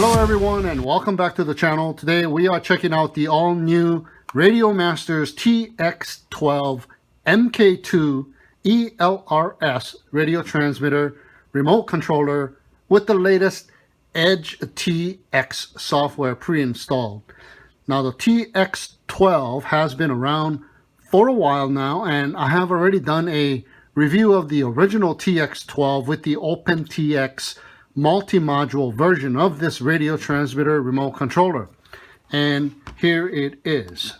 Hello everyone and welcome back to the channel. Today we are checking out the all-new Radiomaster's TX12 MK2 ELRS radio transmitter remote controller with the latest Edge TX software pre-installed. Now the TX12 has been around for a while now, and I have already done a review of the original TX12 with the OpenTX multi-module version of this radio transmitter remote controller, and here it is.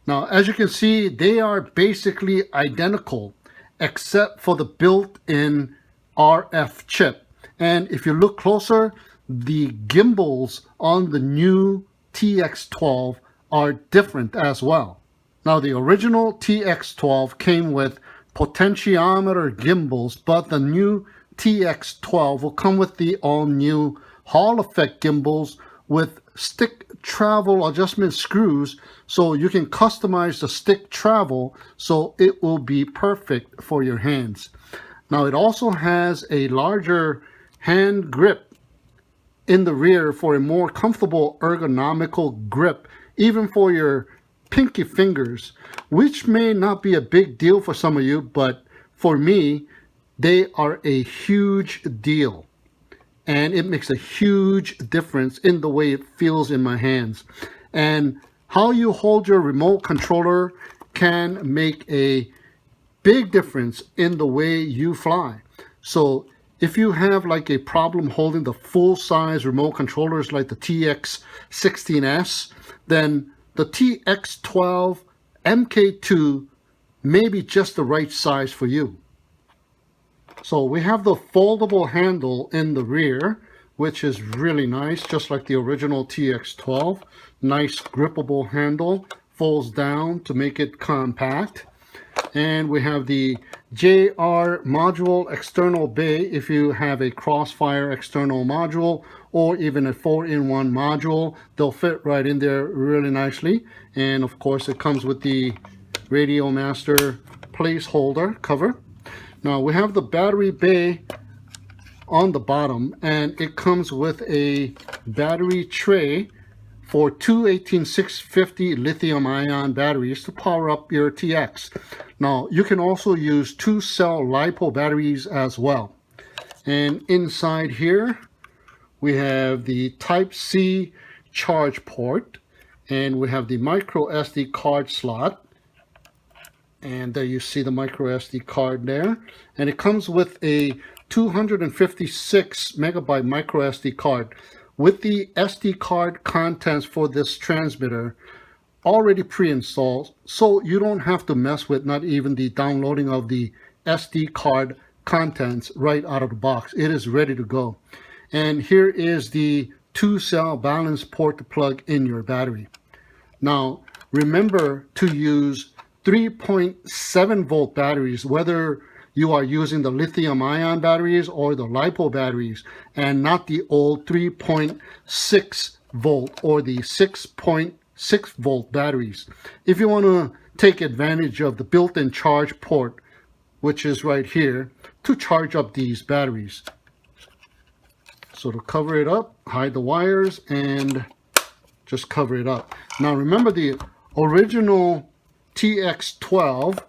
Now as you can see, they are basically identical except for the built-in RF chip, and if you look closer, the gimbals on the new TX12 are different as well. Now the original TX12 came with potentiometer gimbals, but the new TX12 will come with the all-new Hall effect gimbals with stick travel adjustment screws, so you can customize the stick travel so it will be perfect for your hands. Now it also has a larger hand grip in the rear for a more comfortable ergonomical grip, even for your pinky fingers, which may not be a big deal for some of you, but for me they are a huge deal, and it makes a huge difference in the way it feels in my hands. And how you hold your remote controller can make a big difference in the way you fly. So if you have like a problem holding the full-size remote controllers like the TX16S, then the TX12 MK2 may be just the right size for you. So we have the foldable handle in the rear, which is really nice, just like the original TX12. Nice grippable handle, folds down to make it compact. And we have the JR module external bay if you have a crossfire external module or even a 4-in-1 module. They'll fit right in there really nicely. And of course it comes with the Radiomaster placeholder cover. Now we have the battery bay on the bottom, and it comes with a battery tray for two 18650 lithium-ion batteries to power up your TX. Now you can also use 2-cell LiPo batteries as well. And inside here we have the Type-C charge port, and we have the micro SD card slot. And there you see the micro SD card there. And it comes with a 256 megabyte micro SD card with the SD card contents for this transmitter already pre-installed, so you don't have to mess with not even the downloading of the SD card contents right out of the box. It is ready to go. And here is the 2-cell balance port to plug in your battery. Now remember to use 3.7 volt batteries, whether you are using the lithium ion batteries or the LiPo batteries, and not the old 3.6 volt or the 6.6 volt batteries. If you want to take advantage of the built-in charge port, which is right here, to charge up these batteries. So to cover it up, hide the wires and just cover it up. Now remember, the original TX12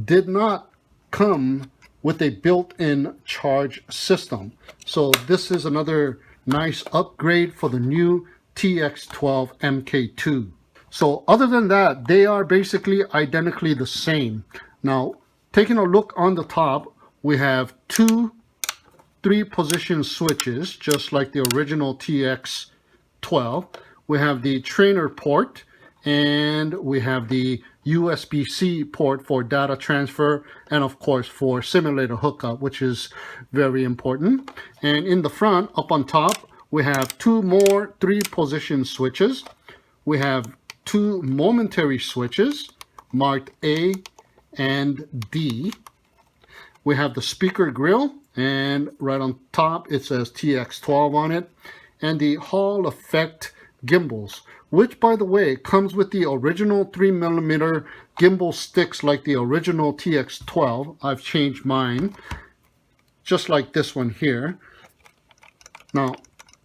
did not come with a built-in charge system, so this is another nice upgrade for the new TX12 MK2. So other than that, they are basically identically the same. Now taking a look on the top, we have two 3-position switches just like the original TX12. We have the trainer port, and we have the USB-C port for data transfer, and of course for simulator hookup, which is very important. And in the front, up on top, we have two more 3-position switches. We have two momentary switches marked A and D. We have the speaker grill, and right on top it says TX12 on it, and the Hall effect gimbals, which by the way comes with the original 3mm gimbal sticks like the original TX12. I've changed mine just like this one here. Now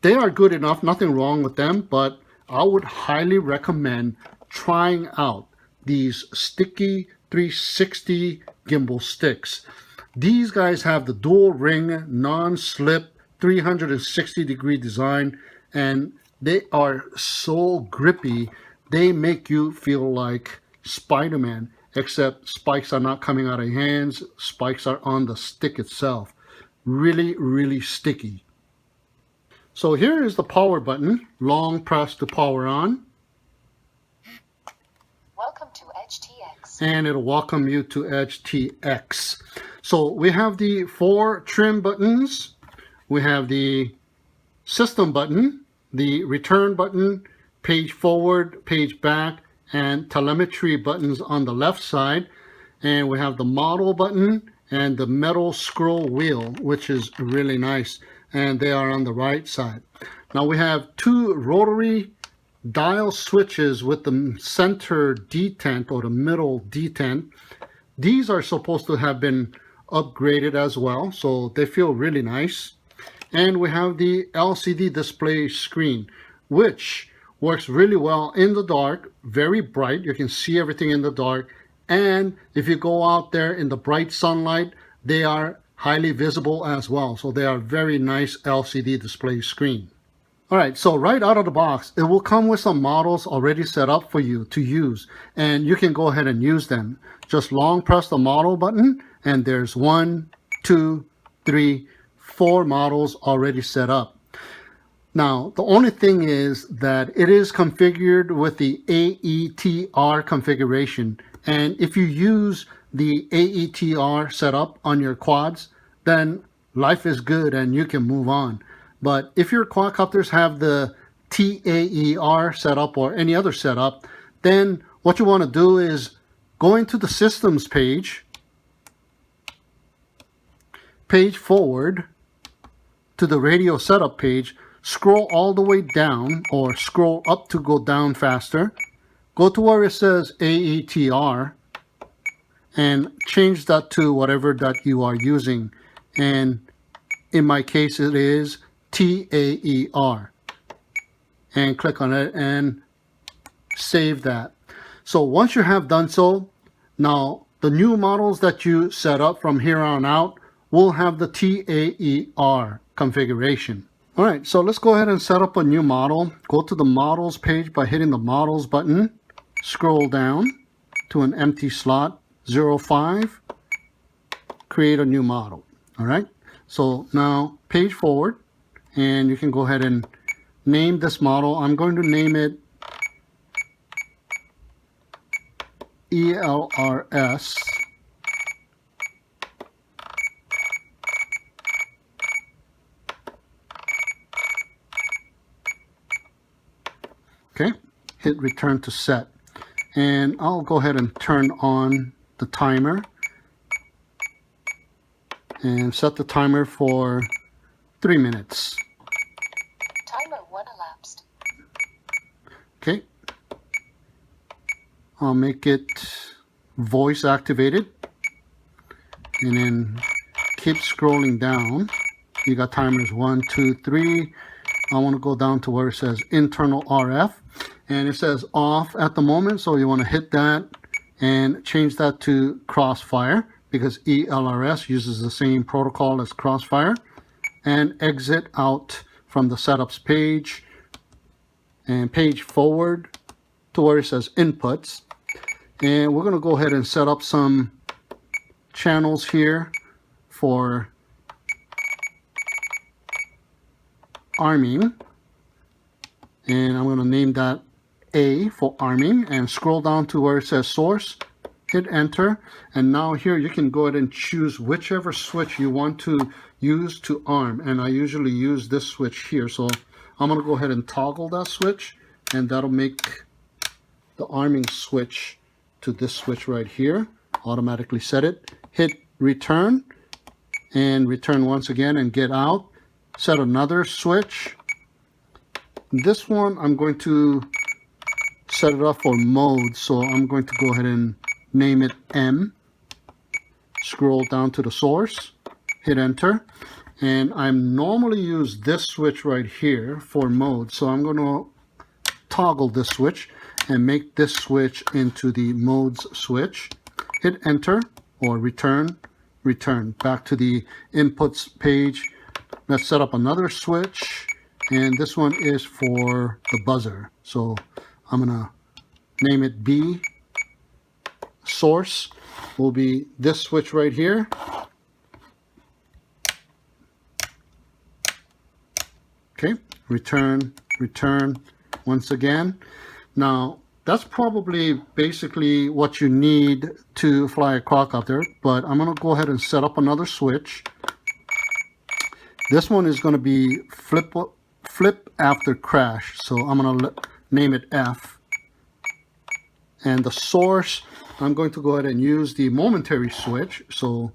They are good enough, nothing wrong with them, but I would highly recommend trying out these sticky 360 gimbal sticks. These guys have the dual ring, non-slip, 360-degree design, and they are so grippy. They make you feel like Spider-Man, except spikes are not coming out of your hands. Spikes are on the stick itself. Really, really sticky. So here is the power button. Long press to power on. Welcome to Edge TX. And it'll welcome you to Edge TX. So we have the 4 trim buttons. We have the system button, the return button, page forward, page back, and telemetry buttons on the left side. And we have the model button and the metal scroll wheel, which is really nice. And they are on the right side. Now we have 2 rotary dial switches with the center detent or the middle detent. These are supposed to have been upgraded as well, so they feel really nice. And we have the LCD display screen, which works really well in the dark, very bright. You can see everything in the dark. And if you go out there in the bright sunlight, they are highly visible as well. So they are very nice LCD display screen. All right, so right out of the box, it will come with some models already set up for you to use, and you can go ahead and use them. Just long press the model button, and there's 1, 2, 3, 4 models already set up. Now, the only thing is that it is configured with the AETR configuration, and if you use the AETR setup on your quads, then life is good and you can move on. But if your quadcopters have the TAER setup or any other setup, then what you want to do is go into the systems page, page forward to the radio setup page, scroll all the way down or scroll up to go down faster, go to where it says AETR and change that to whatever that you are using. And in my case, it is TAER, and click on it and save that. So once you have done so, now the new models that you set up from here on out will have the TAER configuration. All right, so let's go ahead and set up a new model. Go to the models page by hitting the models button, scroll down to an empty slot 05, create a new model. All right, so now page forward, and you can go ahead and name this model. I'm going to name it ELRS. Okay, hit return to set. And I'll go ahead and turn on the timer and set the timer for 3 minutes. Timer 1 elapsed. Okay. I'll make it voice activated. And then keep scrolling down. You got timers 1, 2, 3. I want to go down to where it says internal RF. And it says off at the moment. So you want to hit that and change that to crossfire, because ELRS uses the same protocol as crossfire. And exit out from the setups page and page forward to where it says inputs. And we're going to go ahead and set up some channels here for arming. And I'm going to name that A for arming, and scroll down to where it says source, hit enter, and now here you can go ahead and choose whichever switch you want to use to arm. And I usually use this switch here, so I'm going to go ahead and toggle that switch, and that'll make the arming switch to this switch right here. Automatically set it, hit return, and return once again and get out. Set another switch. This one I'm going to set it up for mode, so I'm going to go ahead and name it M. Scroll down to the source, hit enter, And I normally use this switch right here for mode. So I'm going to toggle this switch and make this switch into the modes switch. Hit enter or return, back to the inputs page. Let's set up another switch, and this one is for the buzzer. So I'm gonna name it B. Source will be this switch right here. Okay, return once again. Now that's probably basically what you need to fly a quadcopter, but I'm going to go ahead and set up another switch. This one is going to be flip after crash, so I'm going to name it F. And the source, I'm going to go ahead and use the momentary switch, so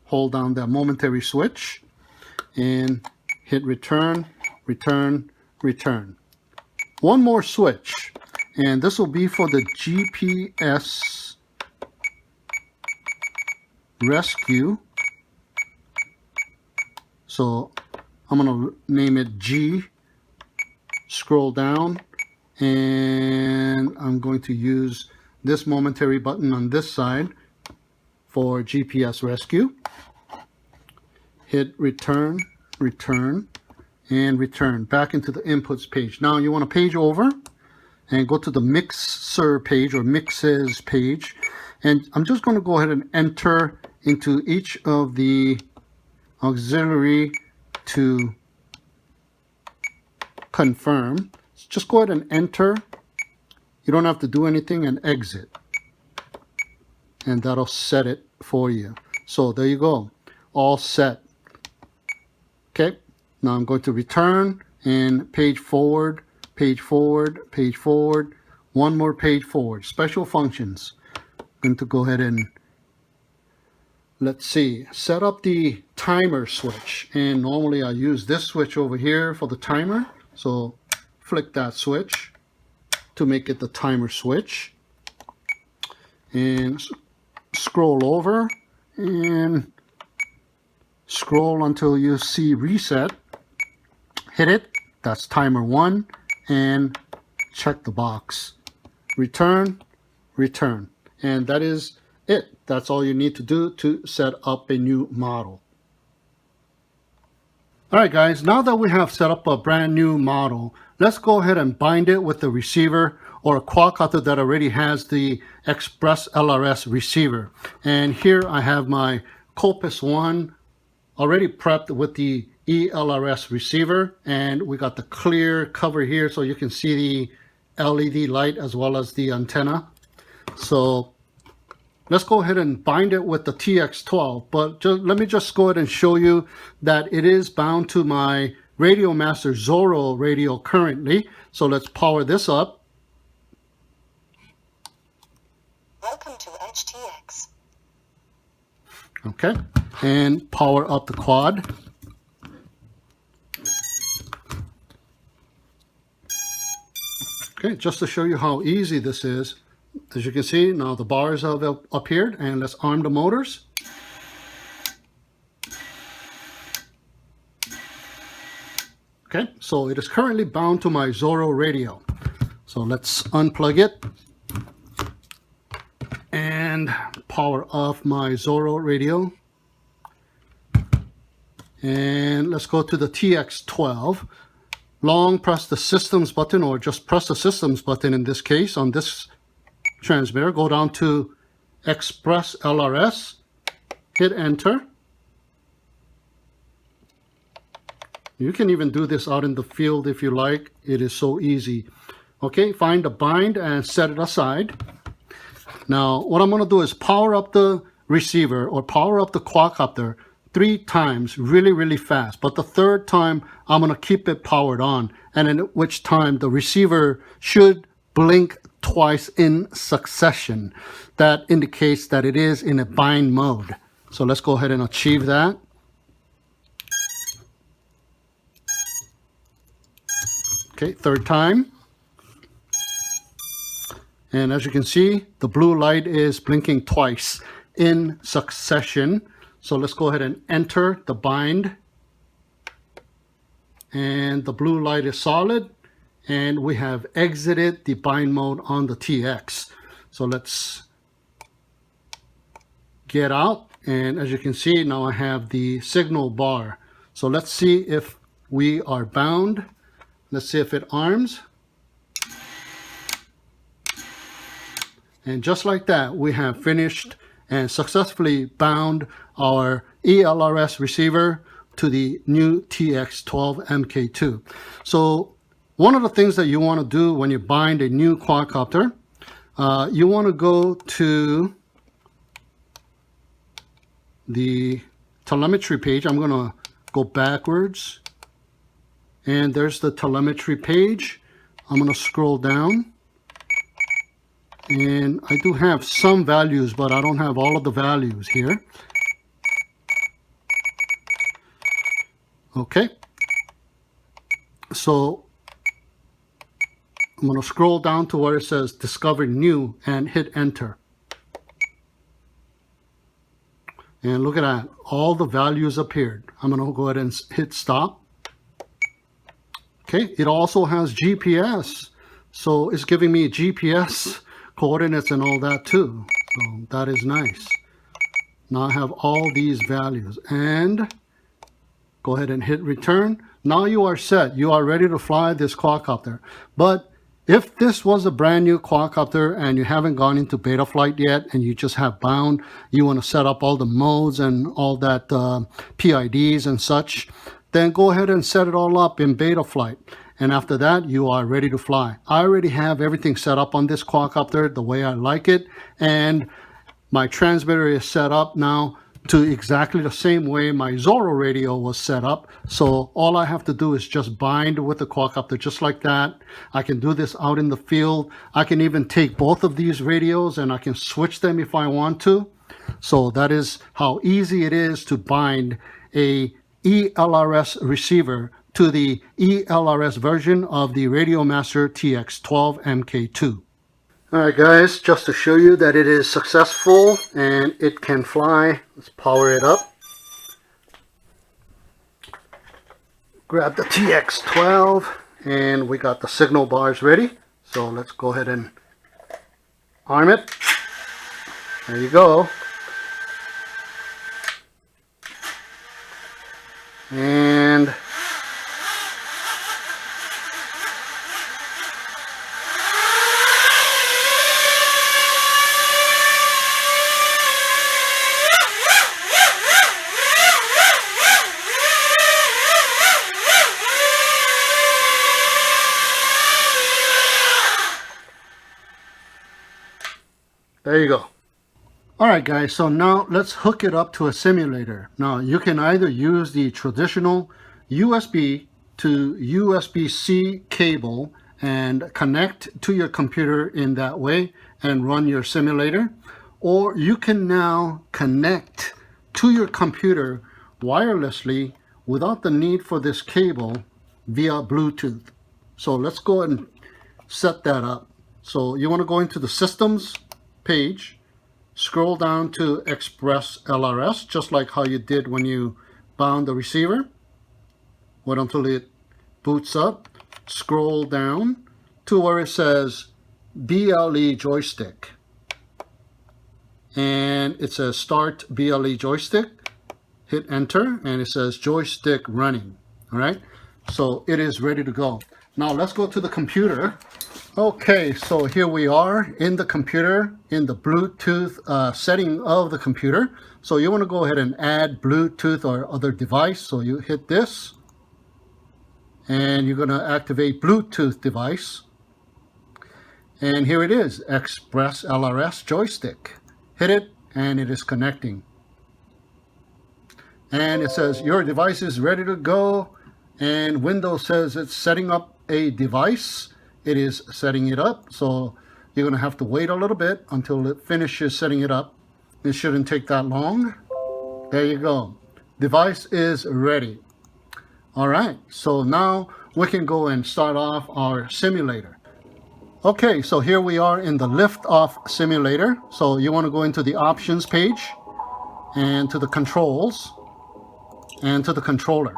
hold down that momentary switch and hit return. One more switch, and this will be for the GPS rescue. So I'm going to name it G. Scroll down, and I'm going to use this momentary button on this side for GPS rescue. Hit return, and return back into the inputs page. Now you want to page over and go to the mixer page or mixes page, and I'm just going to go ahead and enter into each of the auxiliary to confirm. Just go ahead and enter. You don't have to do anything, and exit, and that'll set it for you. So there you go, all set. Okay, now I'm going to return and page forward, one more page forward. Special functions. I'm going to go ahead and, let's see, set up the timer switch. And normally I use this switch over here for the timer. So flick that switch to make it the timer switch. And scroll over and scroll until you see reset. Hit it. That's timer 1, and check the box. Return, and that is it. That's all you need to do to set up a new model. Alright guys, now that we have set up a brand new model, let's go ahead and bind it with the receiver or a quadcopter that already has the Express LRS receiver. And here I have my Copus 1 already prepped with the ELRS receiver, and we got the clear cover here so you can see the LED light as well as the antenna. So let's go ahead and bind it with the TX12, but let me just go ahead and show you that it is bound to my Radiomaster Zorro radio currently. So let's power this up. Welcome to HTX. Okay, and power up the quad. Okay, just to show you how easy this is, as you can see, now the bars have appeared, and let's arm the motors. Okay, so it is currently bound to my Zorro radio. So let's unplug it and power off my Zorro radio. And let's go to the TX12. Long press the systems button, or just press the systems button in this case on this transmitter. Go down to Express LRS, hit enter. You can even do this out in the field if you like. It is so easy. Okay, find the bind and set it aside. Now what I'm going to do is power up the receiver or power up the quadcopter 3 times really fast, but the third time I'm going to keep it powered on, and in which time the receiver should blink twice in succession. That indicates that it is in a bind mode. So let's go ahead and achieve that. Okay, third time. And as you can see, the blue light is blinking twice in succession. So let's go ahead and enter the bind and the blue light is solid, and we have exited the bind mode on the TX. So let's get out, and as you can see, now I have the signal bar. So let's see if we are bound. Let's see if it arms. And just like that, we have finished and successfully bound our ELRS receiver to the new TX12 MK2. So one of the things that you want to do when you bind a new quadcopter, you want to go to the telemetry page. I'm going to go backwards, and there's the telemetry page. I'm going to scroll down, and I do have some values, but I don't have all of the values here. Okay, so I'm going to scroll down to where it says discover new and hit enter. And look at that, all the values appeared. I'm going to go ahead and hit stop. Okay, it also has GPS, so it's giving me GPS coordinates and all that too. So that is nice. Now I have all these values, and go ahead and hit return. Now you are set. You are ready to fly this quadcopter. But if this was a brand new quadcopter and you haven't gone into beta flight yet and you just have bound, you want to set up all the modes and all that PIDs and such, then go ahead and set it all up in beta flight. And after that, you are ready to fly. I already have everything set up on this quadcopter the way I like it. And my transmitter is set up now to exactly the same way my Zorro radio was set up. So all I have to do is just bind with the quadcopter just like that. I can do this out in the field. I can even take both of these radios and I can switch them if I want to. So that is how easy it is to bind a ELRS receiver to the ELRS version of the Radiomaster TX12 MK2. Alright guys, just to show you that it is successful and it can fly, let's power it up. Grab the TX12 and we got the signal bars ready. So let's go ahead and arm it. There you go. And there you go. Alright guys, so now let's hook it up to a simulator. Now you can either use the traditional USB to USB-C cable and connect to your computer in that way and run your simulator, or you can now connect to your computer wirelessly without the need for this cable via Bluetooth. So let's go ahead and set that up. So you want to go into the systems page, scroll down to Express LRS, just like how you did when you bound the receiver. Wait until it boots up. Scroll down to where it says BLE joystick. And it says start BLE joystick. Hit enter and it says joystick running. All right, so it is ready to go. Now let's go to the computer. Okay, so here we are in the computer, in the Bluetooth setting of the computer. So you want to go ahead and add Bluetooth or other device. So you hit this, and you're going to activate Bluetooth device. And here it is, Express LRS joystick. Hit it, and it is connecting. And it says your device is ready to go. And Windows says it's setting up a device. It is setting it up, so you're going to have to wait a little bit until it finishes setting it up. It shouldn't take that long. There you go. Device is ready. All right, so now we can go and start off our simulator. Okay, so here we are in the lift-off simulator. So you want to go into the options page and to the controls and to the controller.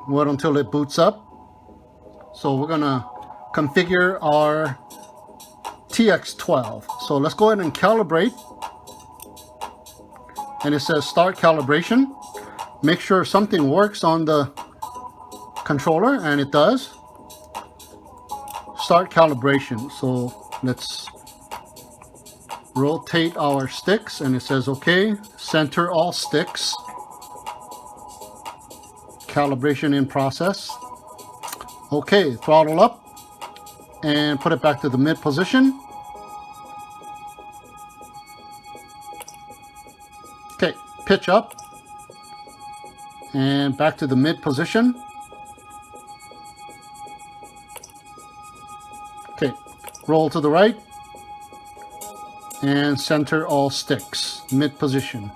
Wait until it boots up. So we're gonna configure our TX12. So let's go ahead and calibrate. And it says start calibration. Make sure something works on the controller, and it does. Start calibration. So let's rotate our sticks, and it says okay. Center all sticks. Calibration in process. Okay, throttle up and put it back to the mid position. Okay, pitch up and back to the mid position. Okay, roll to the right and center all sticks, mid position.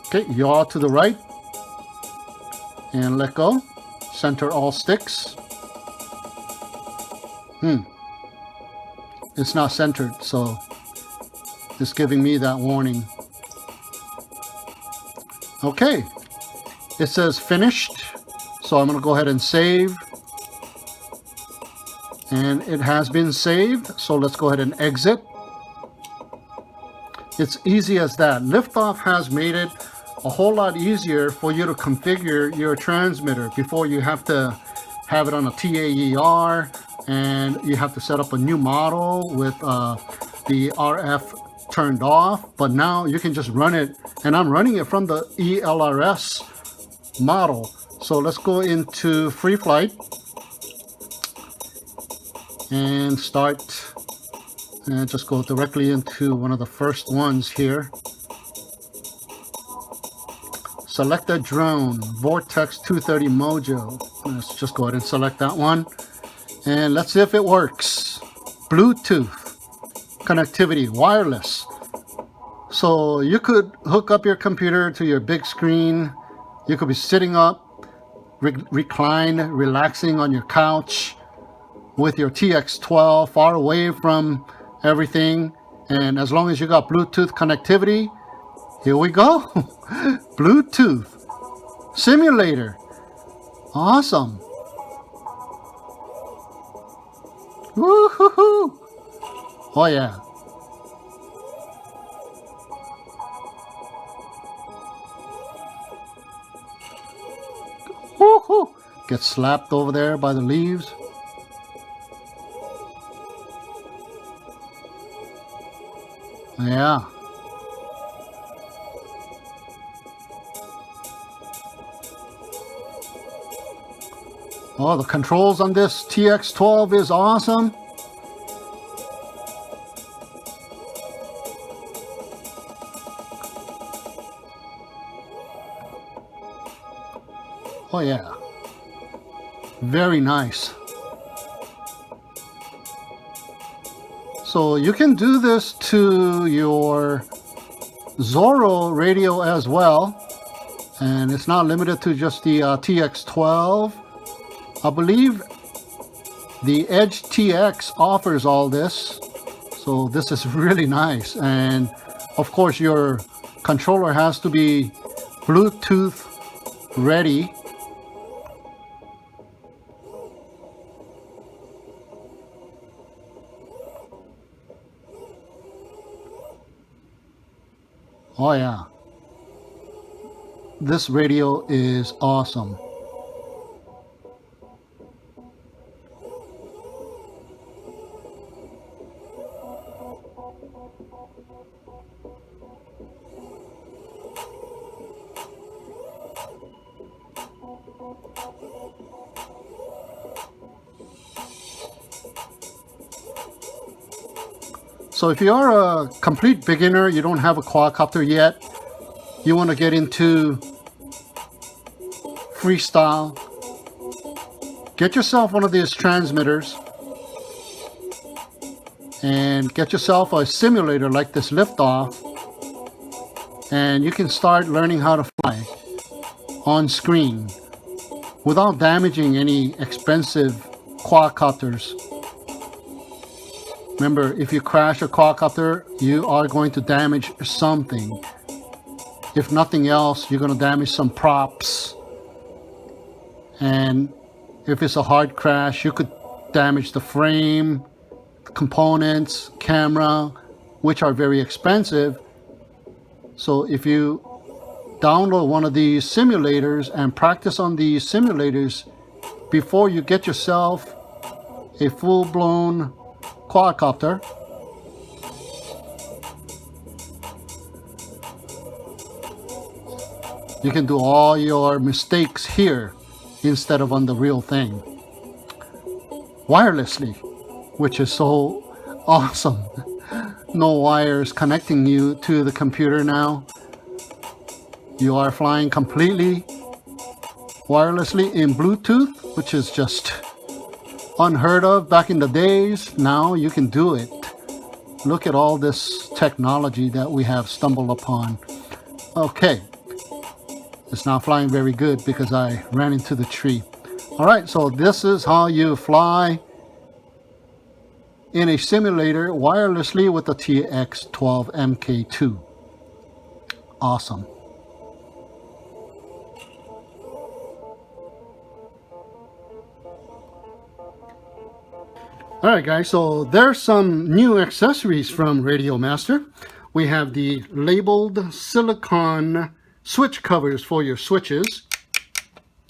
Okay, yaw to the right and let go. Center all sticks. It's not centered, so it's giving me that warning. Okay, it says finished, so I'm going to go ahead and save. And it has been saved, so let's go ahead and exit. It's easy as that. Liftoff has made it a whole lot easier for you to configure your transmitter before you have to have it on a TAER, and you have to set up a new model with the RF turned off. But now you can just run it, and I'm running it from the ELRS model. So let's go into free flight and start, and just go directly into one of the first ones here. Select a drone, Vortex 230 Module. Let's just go ahead and select that one. And let's see if it works. Bluetooth connectivity, wireless. So you could hook up your computer to your big screen. You could be sitting up, reclined, relaxing on your couch with your TX12 far away from everything. And as long as you got Bluetooth connectivity, here we go. Bluetooth simulator. Awesome. Woo-hoo-hoo. Oh yeah. Woo-hoo. Get slapped over there by the leaves. Yeah. Oh, the controls on this TX12 is awesome. Oh yeah. Very nice. So you can do this to your Zorro radio as well. And it's not limited to just the TX12. I believe the Edge TX offers all this. So this is really nice. And of course your controller has to be Bluetooth ready. Oh yeah. This radio is awesome. So if you are a complete beginner, you don't have a quadcopter yet, you want to get into freestyle, get yourself one of these transmitters and get yourself a simulator like this Liftoff, and you can start learning how to fly on screen without damaging any expensive quadcopters. Remember, if you crash a quadcopter, you are going to damage something. if nothing else, you're going to damage some props. And if it's a hard crash, you could damage the frame, components, camera, which are very expensive. So if you download one of these simulators and practice on these simulators before you get yourself a full-blown quadcopter, you can do all your mistakes here instead of on the real thing wirelessly, which is so awesome. No wires connecting you to the computer now. You are flying completely wirelessly in Bluetooth, which is just unheard of back in the days. Now you can do it. Look at all this technology that we have stumbled upon. Okay, it's not flying very good because I ran into the tree. All right, so this is how you fly in a simulator wirelessly with the TX12 MK2. Awesome. All right, guys, so there's some new accessories from Radiomaster. We have the labeled silicone switch covers for your switches.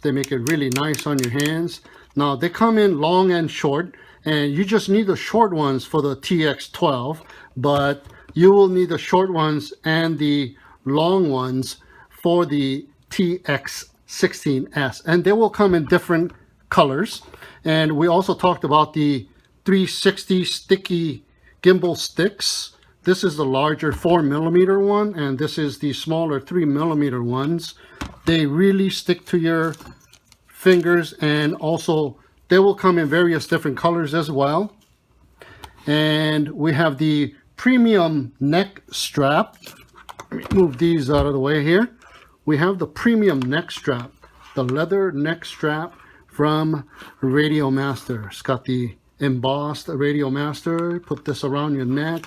They make it really nice on your hands. Now, they come in long and short, and you just need the short ones for the TX12, but you will need the short ones and the long ones for the TX16S, and they will come in different colors. And we also talked about the 360 sticky gimbal sticks. This is the larger 4mm one, and this is the smaller 3mm ones. They really stick to your fingers, and also they will come in various different colors as well. And we have the premium neck strap. Let me move these out of the way here. We have the premium neck strap, the leather neck strap from Radiomaster. It's got the embossed Radiomaster. Put this around your neck.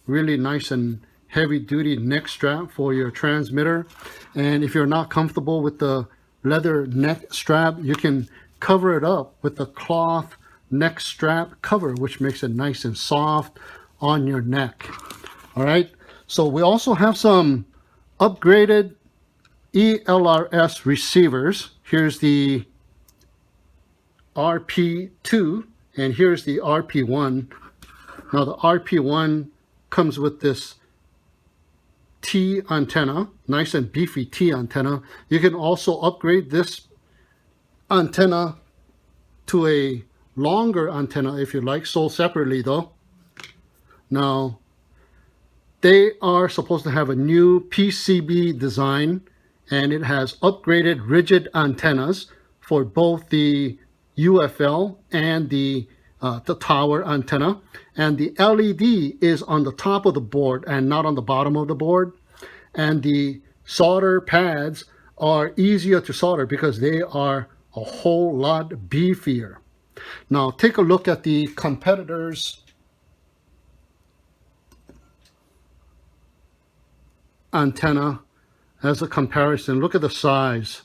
Really nice and heavy duty neck strap for your transmitter. And if you're not comfortable with the leather neck strap, you can cover it up with the cloth neck strap cover, which makes it nice and soft on your neck. All right, so we also have some upgraded ELRS receivers. Here's the RP2 and here's the RP1. Now the RP1 comes with this T antenna, nice and beefy T antenna. You can also upgrade this antenna to a longer antenna if you like, sold separately though. Now they are supposed to have a new PCB design, and it has upgraded rigid antennas for both the UFL and the tower antenna, and the LED is on the top of the board and not on the bottom of the board. And the solder pads are easier to solder because they are a whole lot beefier. Now take a look at the competitors' antenna as a comparison. Look at the size.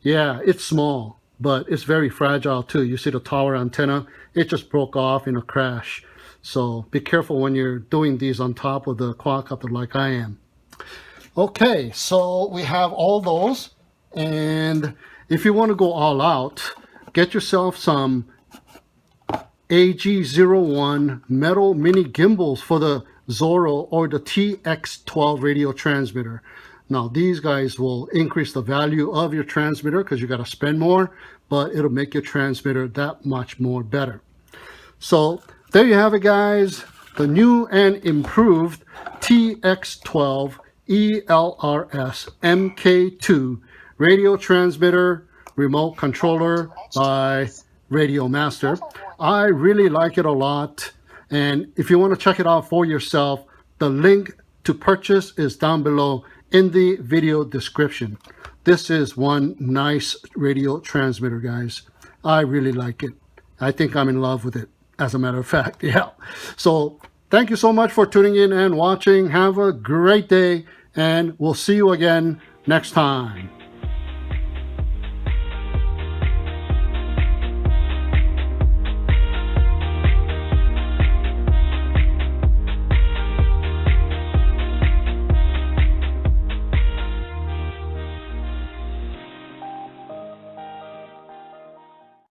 Yeah, it's small, but it's very fragile too. You see the tower antenna, it just broke off in a crash. So be careful when you're doing these on top of the quadcopter like I am. Okay, so we have all those, and if you want to go all out, get yourself some AG01 metal mini gimbals for the Zorro or the TX12 radio transmitter. Now these guys will increase the value of your transmitter because you got to spend more, but it'll make your transmitter that much more better. So there you have it, guys, the new and improved TX12 ELRS MK2 radio transmitter remote controller by Radiomaster. I really like it a lot, and if you want to check it out for yourself, the link to purchase is down below in the video description. This is one nice radio transmitter, guys. I really like it. I think I'm in love with it, as a matter of fact. Yeah. So thank you so much for tuning in and watching. Have a great day, and we'll see you again next time.